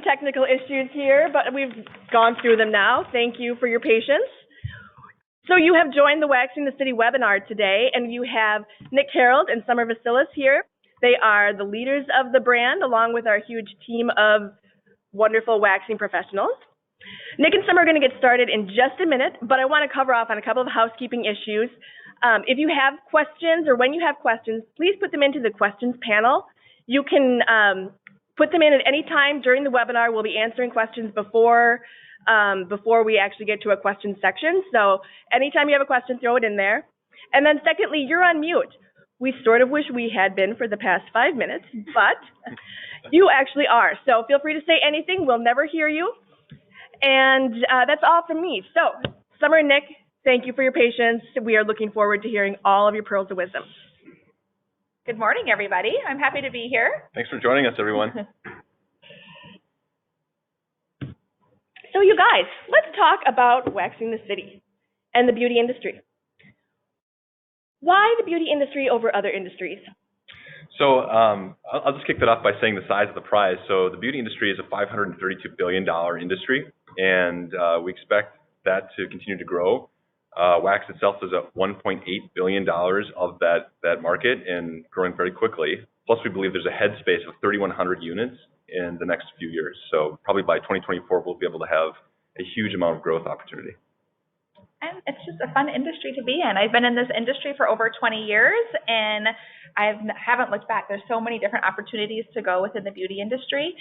Technical issues here, but we've gone through them now. Thank you for your patience. So you have joined the Waxing the City webinar today, and you have Herrild and Summer Vasilas here. They are the leaders of the brand, along with our huge team of wonderful waxing professionals. Nick and Summer are going to get started in just a minute, but I want to cover off on a couple of housekeeping issues. If you have questions, or when you have questions, please put them into the questions panel. You can put them in at any time during the webinar. We'll be answering questions before we actually get to a question section. So anytime you have a question, throw it in there. And then secondly, you're on mute. We sort of wish we had been for the past 5 minutes, but you actually are. So feel free to say anything. We'll never hear you. And that's all from me. So Summer and Nick, thank you for your patience. We are looking forward to hearing all of your pearls of wisdom. Good morning, everybody. I'm happy to be here. Thanks for joining us, everyone. So you guys, let's talk about waxing the city and the beauty industry. Why the beauty industry over other industries? So I'll just kick that off by saying the size of the prize. So the beauty industry is a $532 billion industry, and we expect that to continue to grow. Wax itself is at $1.8 billion of that market and growing very quickly. Plus, we believe there's a headspace of 3,100 units in the next few years. So probably by 2024, we'll be able to have a huge amount of growth opportunity. And it's just a fun industry to be in. I've been in this industry for over 20 years, and I haven't looked back. There's so many different opportunities to go within the beauty industry.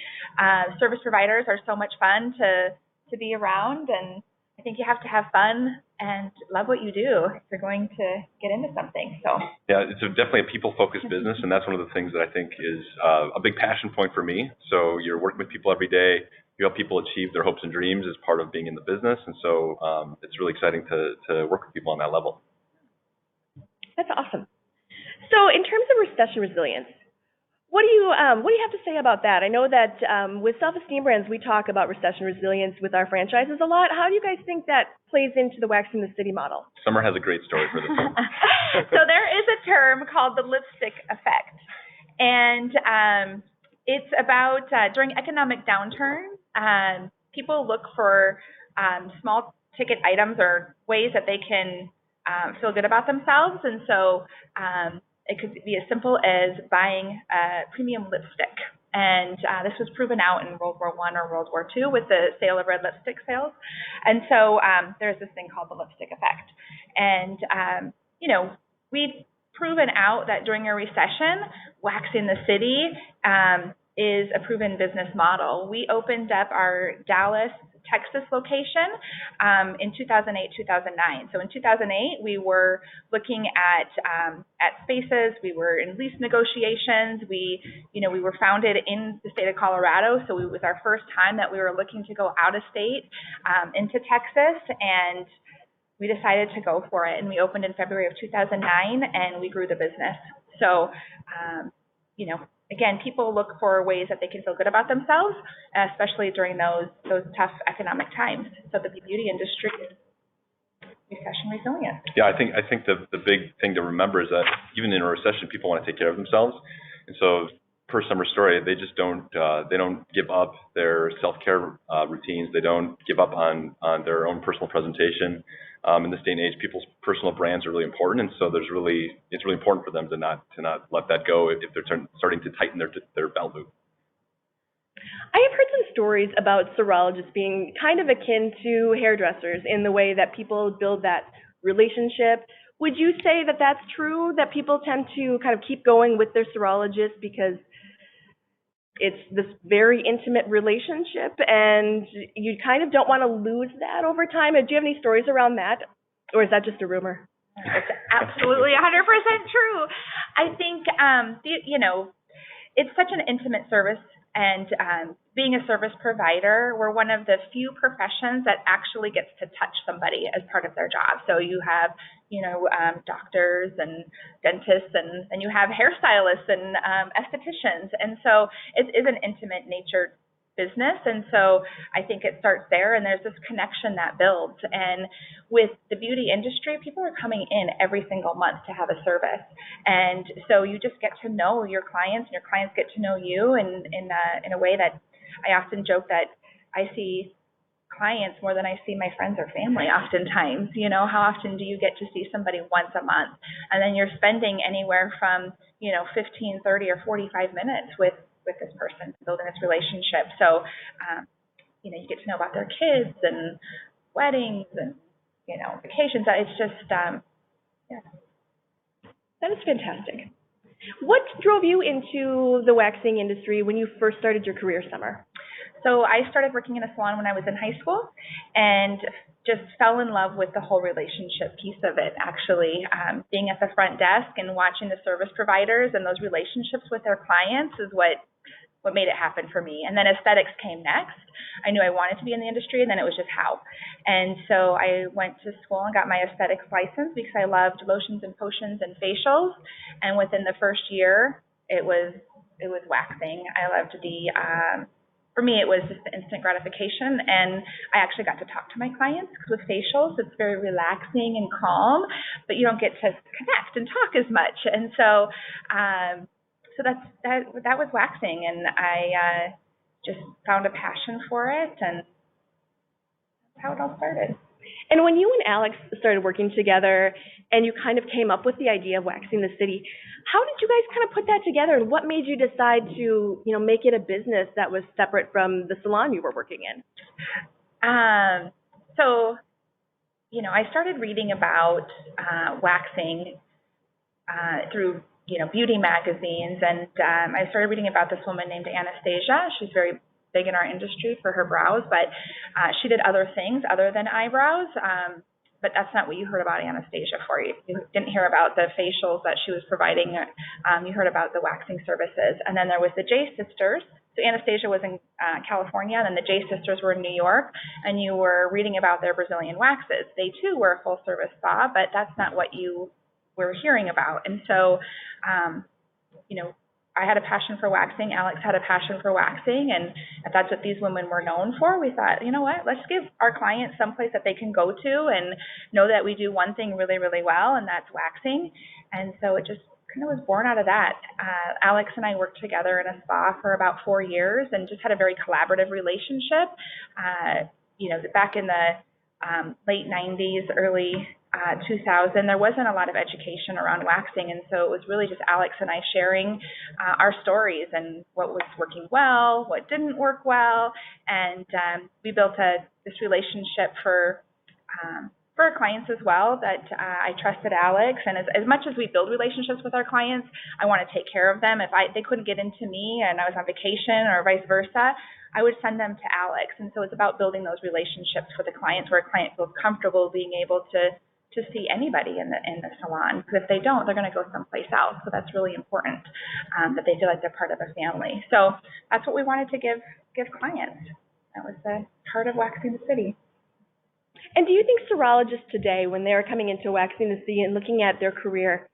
Service providers are so much fun to be around, and I think you have to have fun and love what you do if you're going to get into something. So yeah, it's definitely a people-focused business, and that's one of the things that I think is a big passion point for me. So you're working with people every day. You help people achieve their hopes and dreams as part of being in the business, and so it's really exciting to work with people on that level. That's awesome. So in terms of recession resilience, what do you have to say about that? I know that with Self-Esteem Brands, we talk about recession resilience with our franchises a lot. How do you guys think that plays into the Waxing the City model? Summer has a great story for this one. So there is a term called the lipstick effect, and it's about during economic downturn, people look for small ticket items or ways that they can feel good about themselves, and so it could be as simple as buying a premium lipstick. And this was proven out in World War I or World War II with the sale of red lipstick sales. And so there's this thing called the lipstick effect. And, we've proven out that during a recession, Waxing the City is a proven business model. We opened up our Dallas, Texas location in 2008-2009. So in 2008, we were looking at spaces. We were in lease negotiations. We were founded in the state of Colorado, so it was our first time that we were looking to go out of state into Texas, and we decided to go for it. And we opened in February of 2009, and we grew the business. So, again, people look for ways that they can feel good about themselves, especially during those tough economic times. So the beauty industry is recession resilient. Yeah, I think the big thing to remember is that even in a recession, people want to take care of themselves. And so per Summer's story, they just don't give up their self-care routines. They don't give up on their own personal presentation. In this day and age, people's personal brands are really important, and so it's really important for them to not let that go if they're starting to tighten their belt loop. I have heard some stories about serologists being kind of akin to hairdressers in the way that people build that relationship. Would you say that that's true, that people tend to kind of keep going with their serologist because it's this very intimate relationship, and you kind of don't want to lose that over time? Do you have any stories around that, or is that just a rumor? It's absolutely 100% true. I think, it's such an intimate service, and being a service provider, we're one of the few professions that actually gets to touch somebody as part of their job. So you have, doctors and dentists, and you have hairstylists and estheticians. And so it is an intimate natured business. And so I think it starts there, and there's this connection that builds. And with the beauty industry, people are coming in every single month to have a service. And so you just get to know your clients, and your clients get to know you in a way that I often joke that I see clients more than I see my friends or family oftentimes. You know, how often do you get to see somebody once a month? And then you're spending anywhere from, 15, 30, or 45 minutes with this person, building this relationship. So, you get to know about their kids and weddings and, vacations. It's just, yeah. That is fantastic. What drove you into the waxing industry when you first started your career, Summer? So I started working in a salon when I was in high school and just fell in love with the whole relationship piece of it, actually. Being at the front desk and watching the service providers and those relationships with their clients is what made it happen for me. And then aesthetics came next. I knew I wanted to be in the industry, and then it was just how. And so I went to school and got my aesthetics license because I loved lotions and potions and facials. And within the first year, it was waxing. I loved for me, it was just the instant gratification, and I actually got to talk to my clients because with facials, it's very relaxing and calm, but you don't get to connect and talk as much. And so, that was waxing, and I just found a passion for it, and that's how it all started. And when you and Alex started working together and you kind of came up with the idea of waxing the city, how did you guys kind of put that together, and what made you decide to, make it a business that was separate from the salon you were working in? So, I started reading about waxing through, beauty magazines, and I started reading about this woman named Anastasia. She's very big in our industry for her brows, but she did other things other than eyebrows. But that's not what you heard about Anastasia for. You didn't hear about the facials that she was providing. You heard about the waxing services. And then there was the J Sisters. So Anastasia was in California, and then the J Sisters were in New York, and you were reading about their Brazilian waxes. They, too, were a full-service spa, but that's not what you were hearing about. And so, I had a passion for waxing. Alex had a passion for waxing, and if that's what these women were known for, we thought, you know what, let's give our clients someplace that they can go to and know that we do one thing really, really well, and that's waxing. And so it just kind of was born out of that. Alex and I worked together in a spa for about 4 years and just had a very collaborative relationship. Back in the late 90s, early 2000, there wasn't a lot of education around waxing, and so it was really just Alex and I sharing our stories and what was working well, what didn't work well, and we built this relationship for our clients as well, that I trusted Alex, and as much as we build relationships with our clients, I want to take care of them. If they couldn't get into me and I was on vacation or vice versa, I would send them to Alex. And so it's about building those relationships for the clients where a client feels comfortable being able to see anybody in the salon, because if they don't, they're going to go someplace else. So that's really important, that they feel like they're part of a family. So that's what we wanted to give clients. That was the heart of Waxing the City. And do you think serologists today, when they're coming into Waxing the City and looking at their career,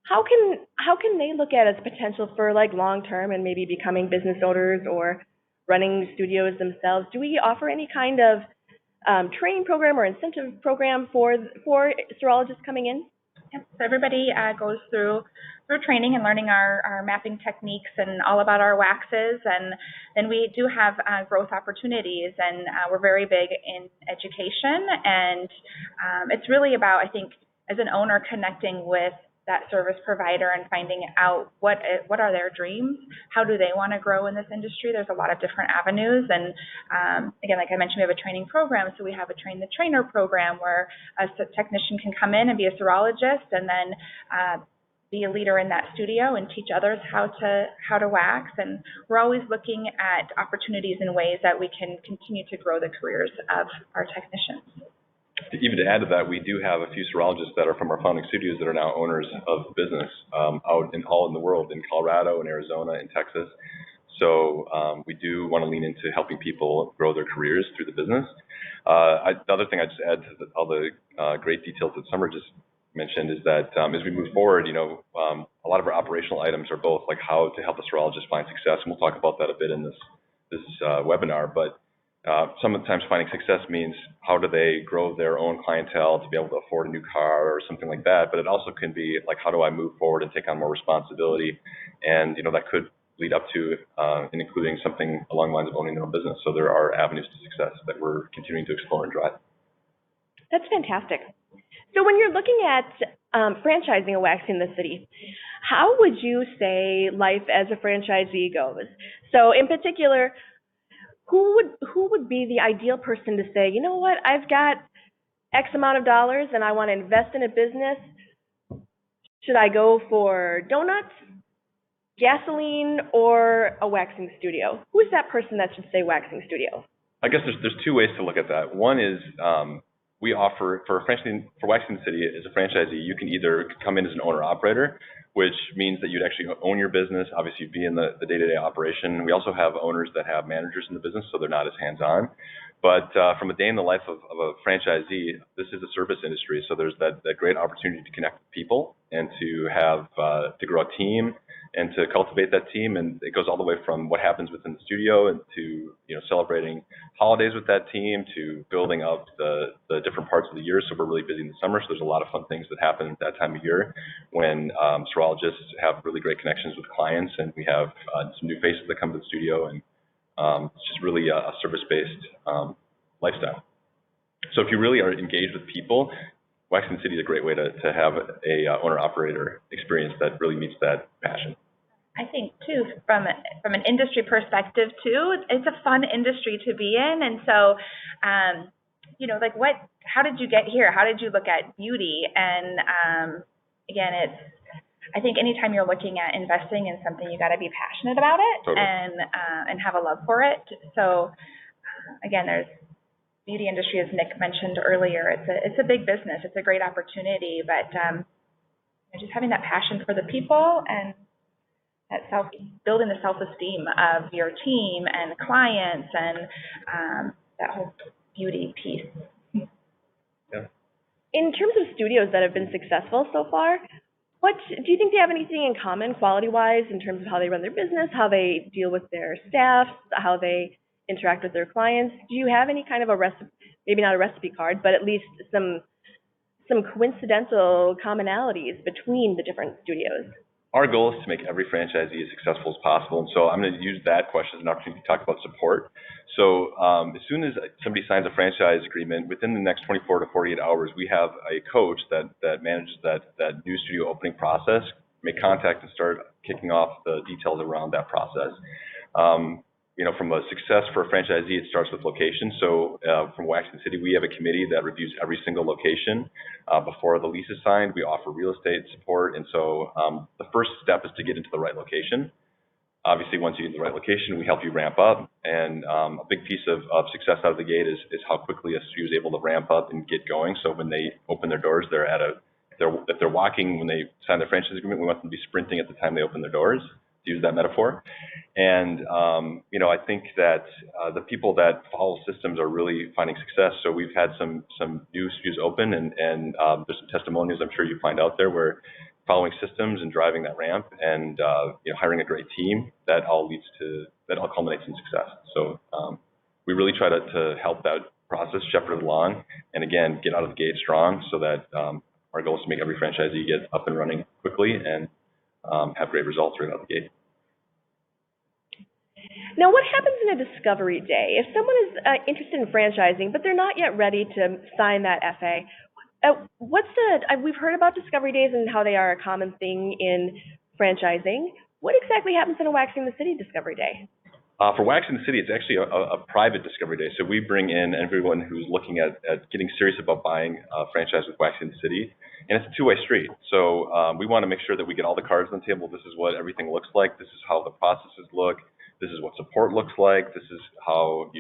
how can they look at it as potential for like long term and maybe becoming business owners or running studios themselves? Do we offer any kind of training program or incentive program for serologists coming in? Yep. So everybody goes through training and learning our mapping techniques and all about our waxes, and then we do have growth opportunities, and we're very big in education, and it's really about, I think, as an owner, connecting with that service provider and finding out what are their dreams, how do they want to grow in this industry. There's a lot of different avenues, and again, like I mentioned, we have a training program, so we have a train the trainer program where a technician can come in and be a serologist and then be a leader in that studio and teach others how to wax. And we're always looking at opportunities and ways that we can continue to grow the careers of our technicians. Even to add to that, we do have a few serologists that are from our founding studios that are now owners of the business out in the world, in Colorado, in Arizona, in Texas. So we do want to lean into helping people grow their careers through the business. The other thing I'd just add to all the great details that Summer just mentioned is that as we move forward, a lot of our operational items are both like how to help a serologist find success, and we'll talk about that a bit in this webinar. But sometimes finding success means how do they grow their own clientele to be able to afford a new car or something like that. But it also can be like, how do I move forward and take on more responsibility? And, that could lead up to, and including something along the lines of owning their own business. So there are avenues to success that we're continuing to explore and drive. That's fantastic. So when you're looking at franchising a Waxing in the City, how would you say life as a franchisee goes? So in particular, who would be the ideal person to say, you know what, I've got X amount of dollars and I want to invest in a business. Should I go for donuts, gasoline, or a waxing studio? Who is that person that should say waxing studio? I guess there's two ways to look at that. One is we offer for Waxing City as a franchisee, you can either come in as an owner operator, which means that you'd actually own your business. Obviously, you'd be in the day-to-day operation. We also have owners that have managers in the business, so they're not as hands-on. But from a day in the life of a franchisee, this is a service industry, so there's that great opportunity to connect with people and to have to grow a team and to cultivate that team. And it goes all the way from what happens within the studio and to celebrating holidays with that team to building up the different parts of the year. So we're really busy in the summer, so there's a lot of fun things that happen at that time of year when serologists have really great connections with clients, and we have some new faces that come to the studio, and it's just really a service-based lifestyle. So if you really are engaged with people, Waxing City is a great way to have a owner-operator experience that really meets that passion. I think too, from an industry perspective too, it's a fun industry to be in, and so, how did you get here? How did you look at beauty? And again, I think anytime you're looking at investing in something, you got to be passionate about it. Totally. And have a love for it. So again, there's beauty industry, as Nick mentioned earlier. It's a big business. It's a great opportunity, but just having that passion for the people and that building the self-esteem of your team and clients and that whole beauty piece. Yeah. In terms of studios that have been successful so far, do you think they have anything in common quality-wise in terms of how they run their business, how they deal with their staff, how they interact with their clients? Do you have any kind of a recipe, maybe not a recipe card, but at least some coincidental commonalities between the different studios? Our goal is to make every franchisee as successful as possible, and so I'm going to use that question as an opportunity to talk about support. So as soon as somebody signs a franchise agreement, within the next 24 to 48 hours, we have a coach that manages that new studio opening process, make contact and start kicking off the details around that process. From a success for a franchisee, it starts with location. So from Waxing City, we have a committee that reviews every single location. Before the lease is signed, we offer real estate support. And so the first step is to get into the right location. Obviously, once you get in the right location, we help you ramp up. And a big piece of success out of the gate is how quickly a studio is able to ramp up and get going. So when they open their doors, if they're walking when they sign their franchise agreement, we want them to be sprinting at the time they open their doors, to use that metaphor. And, I think that the people that follow systems are really finding success. So we've had some new studios open, and there's some testimonials I'm sure you find out there where following systems and driving that ramp and, hiring a great team, that all culminates in success. So we really try to help that process shepherd along, and again, get out of the gate strong so that our goal is to make every franchisee get up and running quickly and have great results right out of the gate. Now, what happens in a discovery day? If someone is interested in franchising, but they're not yet ready to sign that FA, we've heard about discovery days and how they are a common thing in franchising. What exactly happens in a Waxing the City discovery day? For Waxing the City, it's actually a private discovery day. So we bring in everyone who's looking at getting serious about buying a franchise with Waxing the City. And it's a two-way street. So we want to make sure that we get all the cards on the table. This is what everything looks like. This is how the processes look. This is what support looks like. This is how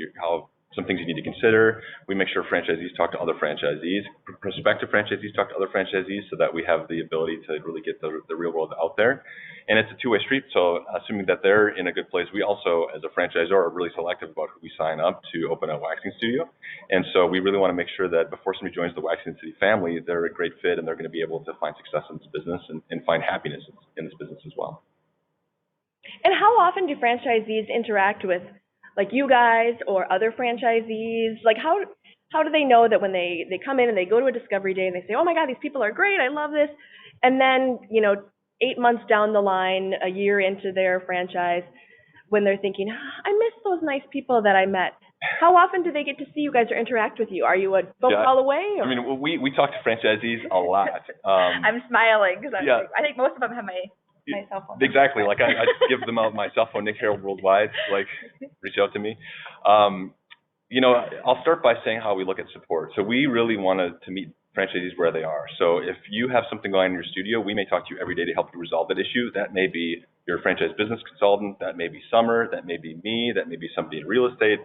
some things you need to consider. We make sure franchisees talk to other franchisees, prospective franchisees talk to other franchisees, so that we have the ability to really get the real world out there. And it's a two-way street, so assuming that they're in a good place, we also, as a franchisor, are really selective about who we sign up to open a waxing studio. And so we really want to make sure that before somebody joins the Waxing City family, they're a great fit and they're going to be able to find success in this business and find happiness in this business as well. And how often do franchisees interact with, like, you guys or other franchisees? Like, how do they know that when they come in and they go to a discovery day and they say, oh my God, these people are great, I love this, and then, 8 months down the line, a year into their franchise, when they're thinking, I miss those nice people that I met. How often do they get to see you guys or interact with you? Are you a phone call away? Or? I mean, we talk to franchisees a lot. I'm smiling because yeah. I think most of them have my cell phone. Exactly. Like I give them out my cell phone, Nick Herrild Worldwide. Like, reach out to me. You know, I'll start by saying how we look at support. So we really want to meet franchisees where they are. So if you have something going on in your studio, we may talk to you every day to help you resolve that issue. That may be your franchise business consultant, that may be Summer, that may be me, that may be somebody in real estate.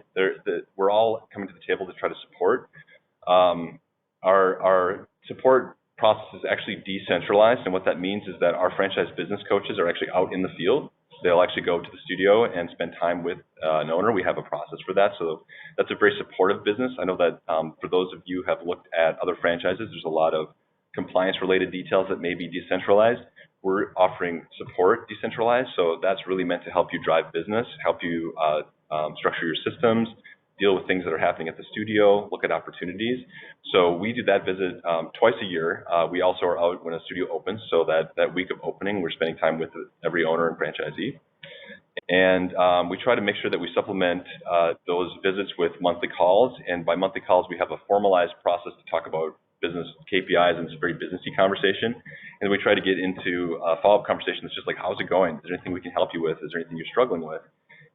We're all coming to the table to try to support. Our support process is actually decentralized, and what that means is that our franchise business coaches are actually out in the field. They'll actually go to the studio and spend time with an owner. We have a process for that, so that's a very supportive business. I know that for those of you who have looked at other franchises, there's a lot of compliance-related details that may be decentralized. We're offering support decentralized, so that's really meant to help you drive business, help you structure your systems, deal with things that are happening at the studio, look at opportunities. So we do that visit twice a year. We also are out when a studio opens, so that week of opening, we're spending time with every owner and franchisee. And we try to make sure that we supplement those visits with monthly calls, and by monthly calls, we have a formalized process to talk about business KPIs, and it's a very businessy conversation. And we try to get into a follow-up conversation that's just like, how's it going? Is there anything we can help you with? Is there anything you're struggling with?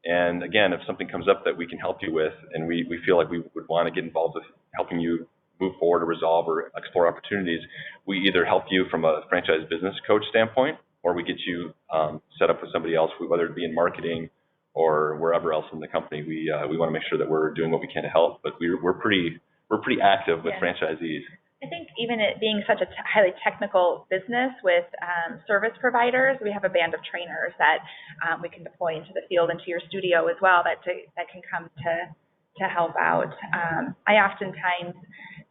And again, if something comes up that we can help you with, and we feel like we would want to get involved with helping you move forward or resolve or explore opportunities, we either help you from a franchise business coach standpoint, or we get you set up with somebody else, whether it be in marketing or wherever else in the company. We want to make sure that we're doing what we can to help, but we're pretty active with franchisees. I think even it being such a highly technical business with service providers, we have a band of trainers that we can deploy into the field, into your studio as well, that can come to help out.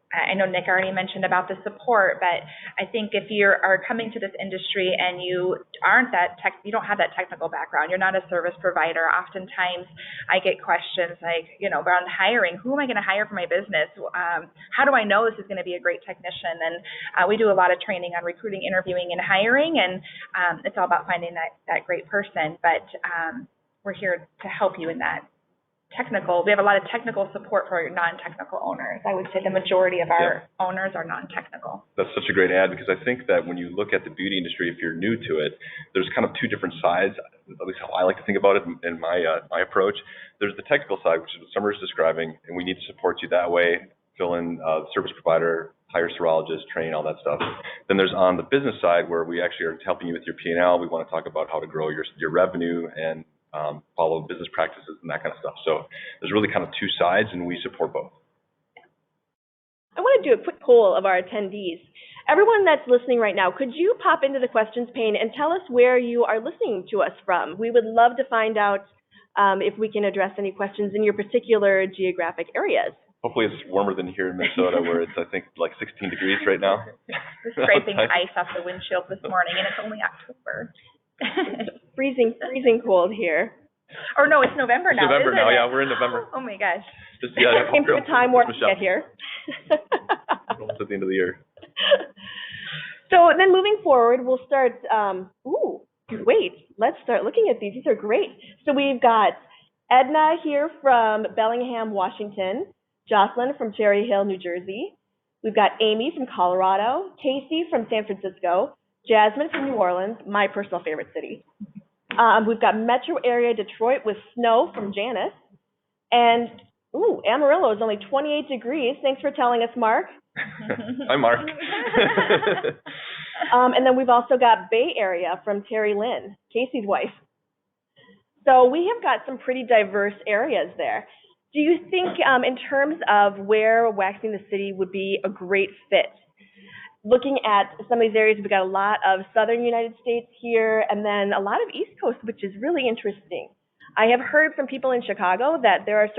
I know Nick already mentioned about the support, but I think if you are coming to this industry and you you don't have that technical background, you're not a service provider, oftentimes I get questions like, around hiring, who am I going to hire for my business? How do I know this is going to be a great technician? And we do a lot of training on recruiting, interviewing, and hiring, and it's all about finding that great person, but we're here to help you in that. We have a lot of technical support for non-technical owners. I would say the majority of our owners are non-technical. That's such a great ad, because I think that when you look at the beauty industry, if you're new to it, there's kind of two different sides, at least how I like to think about it in my approach. There's the technical side, which is what Summer is describing, and we need to support you that way, fill in service provider, hire serologists, train, all that stuff. Then there's on the business side, where we actually are helping you with your P&L. We want to talk about how to grow your revenue and follow business practices and that kind of stuff. So there's really kind of two sides, and we support both. I want to do a quick poll of our attendees. Everyone that's listening right now, could you pop into the questions pane and tell us where you are listening to us from? We would love to find out if we can address any questions in your particular geographic areas. Hopefully it's warmer than here in Minnesota, where it's, I think, like 16 degrees right now. We're scraping ice off the windshield this morning, and it's only October. Freezing cold here. Or no, it's November now. It's November now, yeah, we're in November. Oh my gosh. It came to a time warp to get here. Almost at the end of the year. So then moving forward, we'll start, let's start looking at these. These are great. So we've got Edna here from Bellingham, Washington, Jocelyn from Cherry Hill, New Jersey. We've got Amy from Colorado, Casey from San Francisco, Jasmine from New Orleans, my personal favorite city. We've got metro area Detroit with snow from Janice. And, Amarillo is only 28 degrees. Thanks for telling us, Mark. Hi, Mark. And then we've also got Bay Area from Terry Lynn, Casey's wife. So we have got some pretty diverse areas there. Do you think in terms of where Waxing the City would be a great fit? Looking at some of these areas, we've got a lot of southern United States here, and then a lot of East Coast, which is really interesting. I have heard from people in Chicago that there are